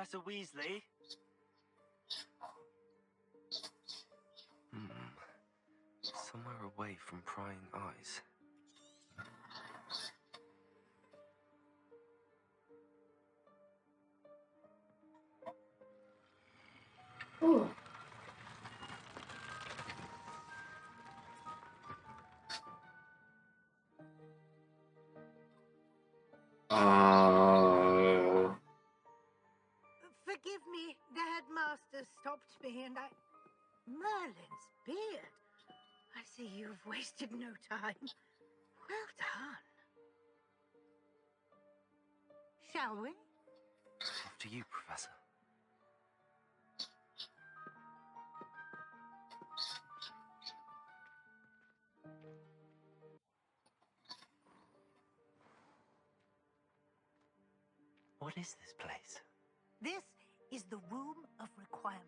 Professor Weasley? Somewhere away from prying eyes. Ooh. Forgive me, the headmaster stopped me and I... Merlin's beard. I see you've wasted no time. Well done. Shall we? After you, Professor. What is this place? This is the Room of Requirement.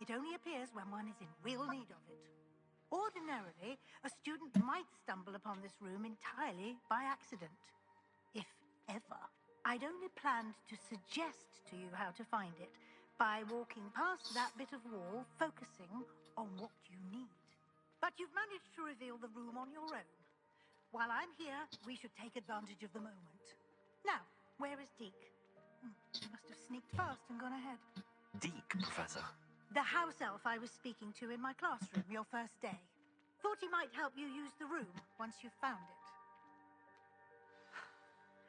It only appears when one is in real need of it. Ordinarily, a student might stumble upon this room entirely by accident. If ever. I'd only planned to suggest to you how to find it by walking past that bit of wall, focusing on what you need. But you've managed to reveal the room on your own. While I'm here, we should take advantage of the moment. Now, where is Deke? He must have sneaked past and gone ahead. Deke, Professor. The house elf I was speaking to in my classroom your first day. Thought he might help you use the room once you've found it.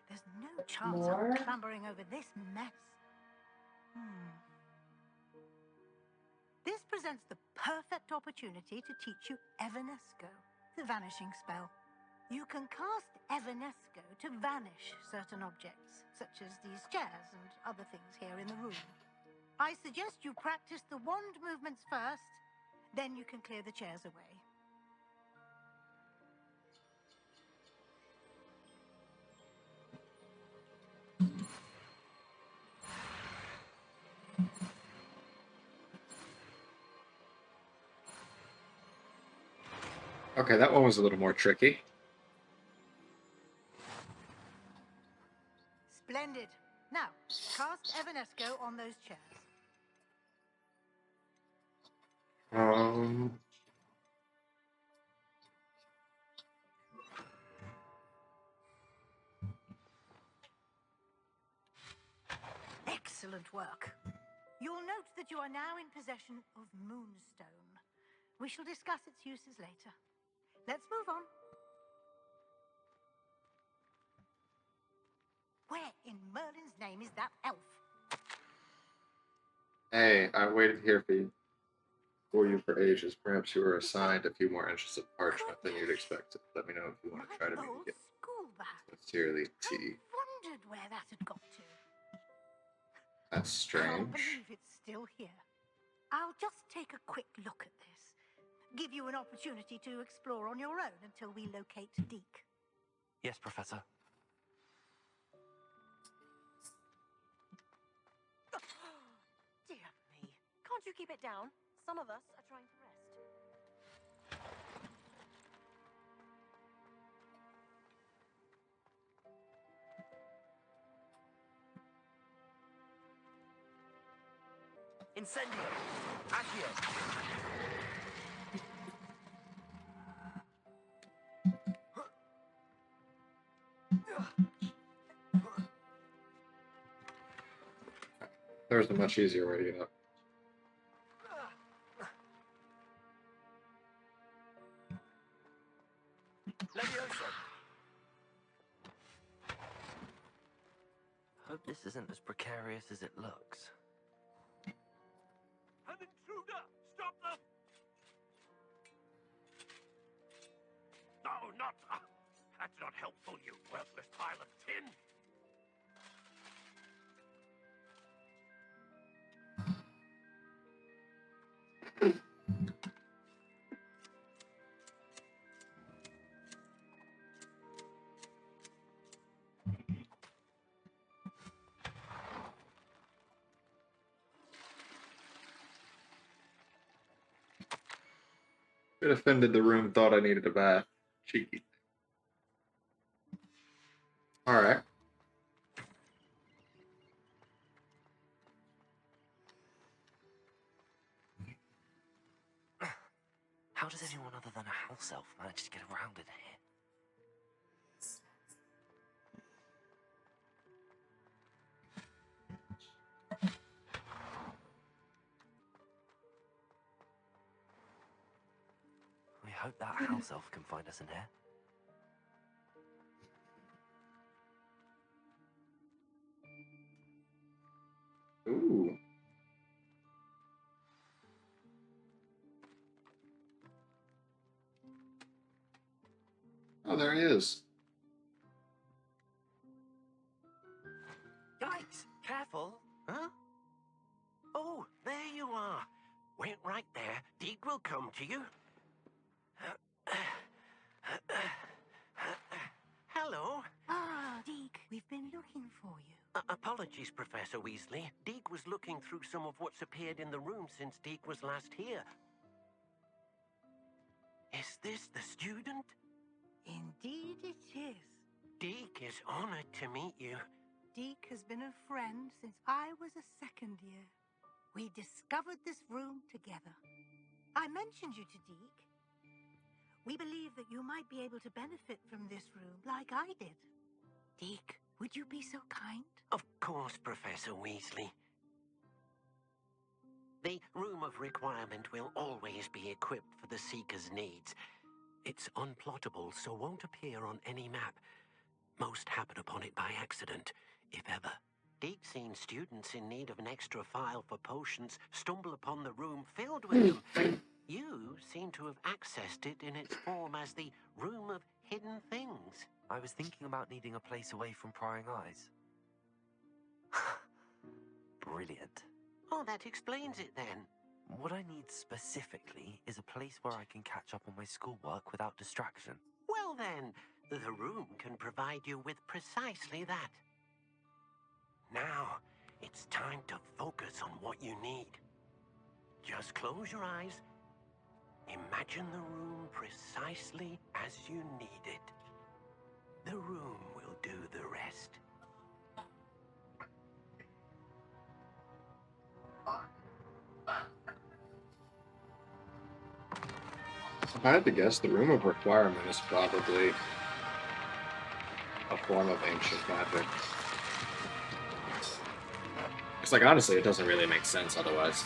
There's no chance More? of clambering over this mess. This presents the perfect opportunity to teach you Evanesco, the vanishing spell. You can cast Evanesco to vanish certain objects, such as these chairs and other things here in the room. I suggest you practice the wand movements first, then you can clear the chairs away. Okay, that one was a little more tricky. Splendid. Now, cast Evanesco on those chairs. Excellent work. You'll note that you are now in possession of Moonstone. We shall discuss its uses later. Let's move on. Where in Merlin's name is that elf? Hey, I waited here for you for ages. Perhaps you were assigned a few more inches of parchment than you'd expected. Let me know if you want to try to meet old again. school bag. Sincerely, T. I wondered where that had got to. That's Can't strange. believe it's still here. I'll just take a quick look at this. Give you an opportunity to explore on your own until we locate Deke. Yes, Professor. Dear me. Can't you keep it down? Some of us are trying to rest. Incendio! Accio! There's a much easier way to get up. Levioso! Hope this isn't as precarious as it looks. An intruder! Stop them! No, not... that's not helpful, you worthless pile of tin! Bit offended the room thought I needed a bath. Cheeky. Alright. How does anyone other than a house elf manage to get around in here? We hope that house elf can find us in here. Ooh. Oh, there he is. Yikes! Careful! Huh? Oh, there you are. Wait right there. Deke will come to you. Hello. Ah, Deke, we've been looking for you. Apologies, Professor Weasley. Deke was looking through some of what's appeared in the room since Deke was last here. Is this the student? Indeed it is. Deke is honored to meet you. Deke has been a friend since I was a second year. We discovered this room together. I mentioned you to Deke. We believe that you might be able to benefit from this room like I did. Deke, would you be so kind? Of course, Professor Weasley. The Room of Requirement will always be equipped for the Seeker's needs. It's unplottable, so won't appear on any map. Most happen upon it by accident, if ever. Deke's seen students in need of an extra file for potions stumble upon the room filled with them. You seem to have accessed it in its form as the Room of Hidden Things. I was thinking about needing a place away from prying eyes. Brilliant. Oh, that explains it then. What I need specifically is a place where I can catch up on my schoolwork without distraction. Well then, the room can provide you with precisely that. Now, it's time to focus on what you need. Just close your eyes. Imagine the room precisely as you need it. The room will do the rest. If I had to guess, the Room of Requirement is probably a form of ancient magic. It's like, honestly, it doesn't really make sense otherwise.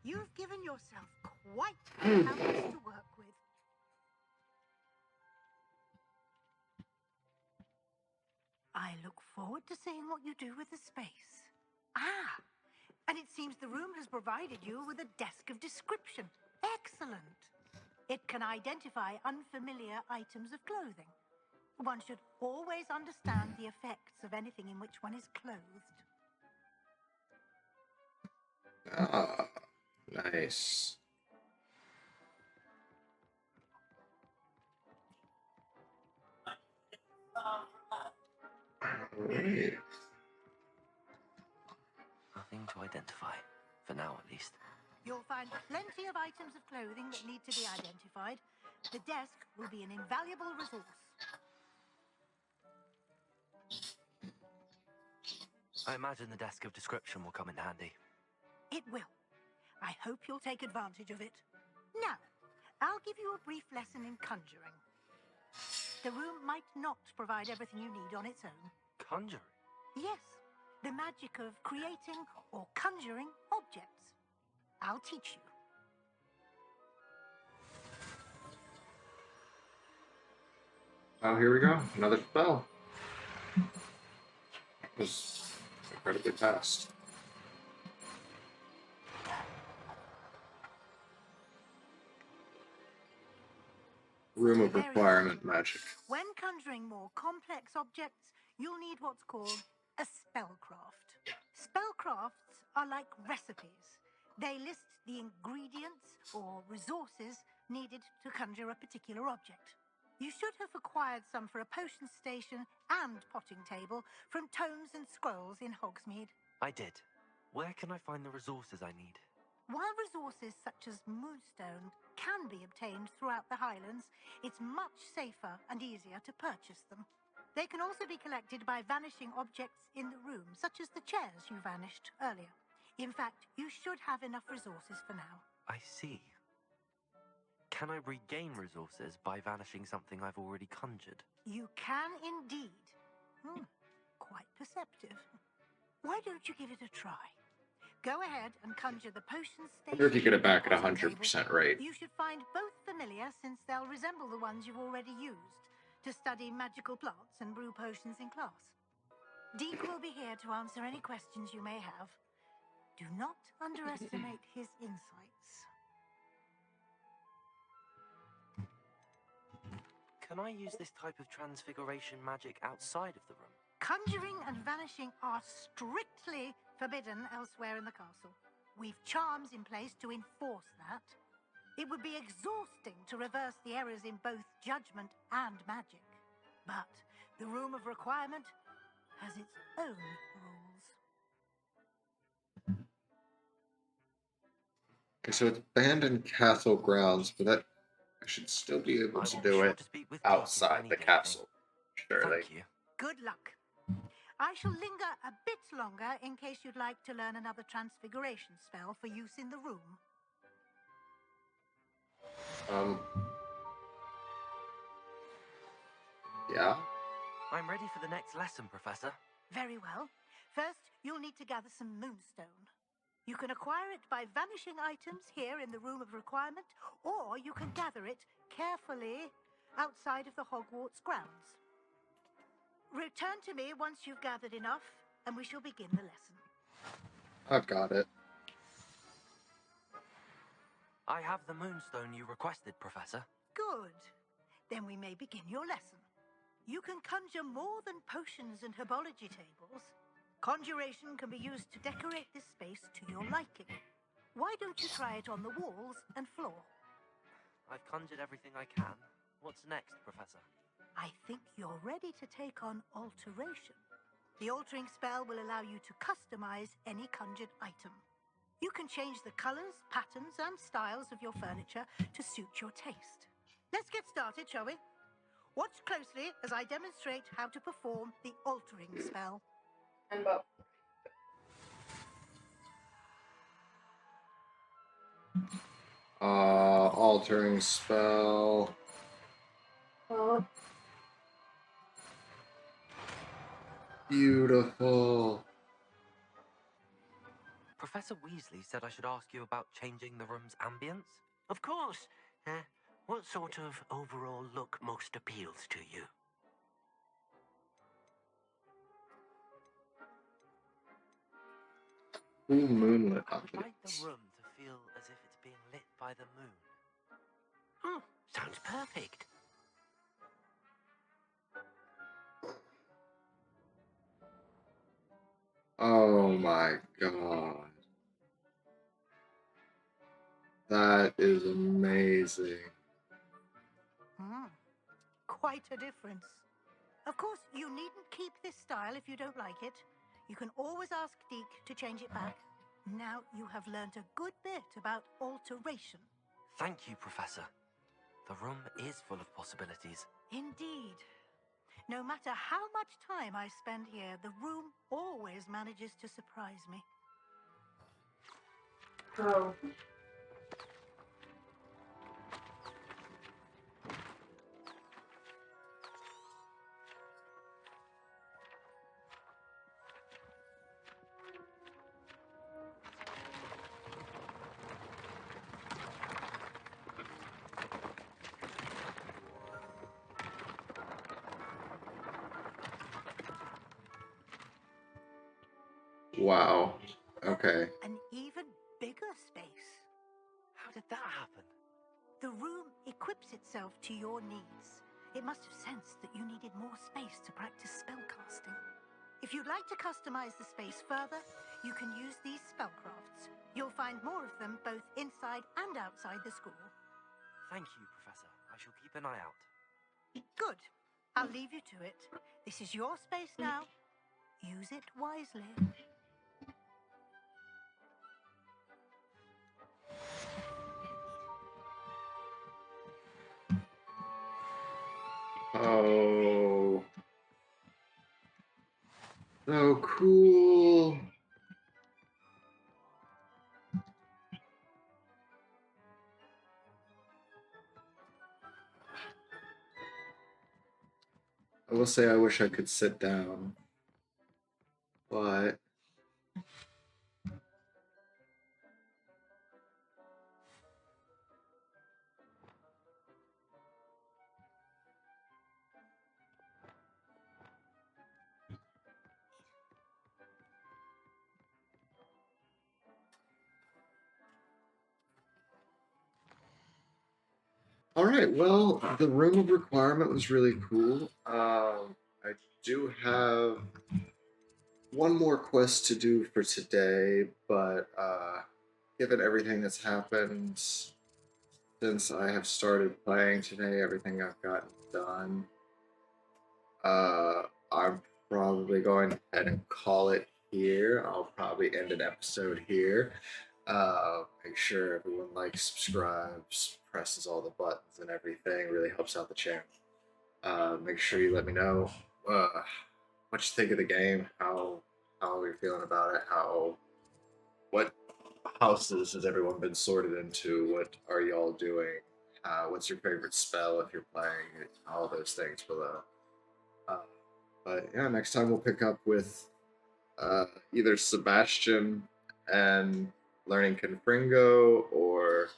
You've given yourself quite a canvas to work with. I look forward to seeing what you do with the space. Ah, and it seems the room has provided you with a desk of description. Excellent. It can identify unfamiliar items of clothing. One should always understand the effects of anything in which one is clothed. Ah, nice. Alright. Nothing to identify. For now, at least. You'll find plenty of items of clothing that need to be identified. The desk will be an invaluable resource. I imagine the desk of description will come in handy. It will. I hope you'll take advantage of it. Now, I'll give you a brief lesson in conjuring. The room might not provide everything you need on its own. Conjuring? Yes, the magic of creating or conjuring objects. I'll teach you. Oh, here we go. Another spell. It was incredibly fast. Room of Requirement magic. When conjuring more complex objects, you'll need what's called a spellcraft. Spellcrafts are like recipes. They list the ingredients or resources needed to conjure a particular object. You should have acquired some for a potion station and potting table from tomes and scrolls in Hogsmeade. I did. Where can I find the resources I need? While resources such as Moonstone can be obtained throughout the Highlands, it's much safer and easier to purchase them. They can also be collected by vanishing objects in the room, such as the chairs you vanished earlier. In fact, you should have enough resources for now. I see. Can I regain resources by vanishing something I've already conjured? You can indeed. Quite perceptive. Why don't you give it a try? Go ahead and conjure the potion I wonder if you station get it back at deposit 100% table. rate. You should find both familiar, since they'll resemble the ones you've already used to study magical plots and brew potions in class. Deke will be here to answer any questions you may have. Do not underestimate his insights. Can I use this type of transfiguration magic outside of the room? Conjuring and vanishing are strictly forbidden elsewhere in the castle. We've charms in place to enforce that. It would be exhausting to reverse the errors in both judgment and magic. But the Room of Requirement has its own rules. Okay, so it's abandoned castle grounds, but that I should still be able I to will be do sure it to speak with Deke if I outside need the anything. castle. Surely. Thank you. Good luck. I shall linger a bit longer in case you'd like to learn another transfiguration spell for use in the room. Yeah. I'm ready for the next lesson, Professor. Very well. First, you'll need to gather some Moonstone. You can acquire it by vanishing items here in the Room of Requirement, or you can gather it carefully outside of the Hogwarts grounds. Return to me once you've gathered enough, and we shall begin the lesson. I've got it. I have the Moonstone you requested, Professor. Good. Then we may begin your lesson. You can conjure more than potions and herbology tables. Conjuration can be used to decorate this space to your liking. Why don't you try it on the walls and floor? I've conjured everything I can. What's next, Professor? I think you're ready to take on alteration. The altering spell will allow you to customize any conjured item. You can change the colors, patterns, and styles of your furniture to suit your taste. Let's get started, shall we? Watch closely as I demonstrate how to perform the altering spell. And but Altering spell. Beautiful. Professor Weasley said I should ask you about changing the room's ambience. Of course. What sort of overall look most appeals to you? Full moonlit I would like ambience. the room to feel as if it's being lit by the moon. Oh, sounds perfect. Oh my god. That is amazing. Quite a difference. Of course, you needn't keep this style if you don't like it. You can always ask Deke to change it back. Now you have learned a good bit about alteration. Thank you, Professor. The room is full of possibilities. Indeed. No matter how much time I spend here, the room always manages to surprise me. oh, Wow. Okay. An even bigger space. How did that happen? The room equips itself to your needs. It must have sensed that you needed more space to practice spellcasting. If you'd like to customize the space further, you can use these spellcrafts. You'll find more of them both inside and outside the school. Thank you, Professor. I shall keep an eye out. Good. I'll leave you to it. This is your space now. Use it wisely. Oh. So cool. I will say I wish I could sit down, but all right. Well, the room of requirement was really cool. I do have one more quest to do for today, but given everything that's happened since I have started playing today, everything I've gotten done, I'm probably going ahead and call it here. I'll probably end an episode here. Make sure everyone likes, subscribes, presses all the buttons and everything. Really helps out the channel. Make sure you let me know what you think of the game. How you're feeling about it. What houses has everyone been sorted into? What are y'all doing? What's your favorite spell if you're playing it? All those things below. But yeah, next time we'll pick up with either Sebastian and learning Confringo or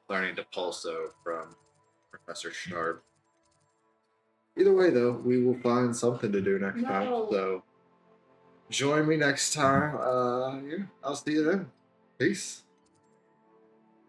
learning Depulso from Professor Sharp. Either way, though, we will find something to do next time. So join me next time. Yeah, I'll see you then. Peace.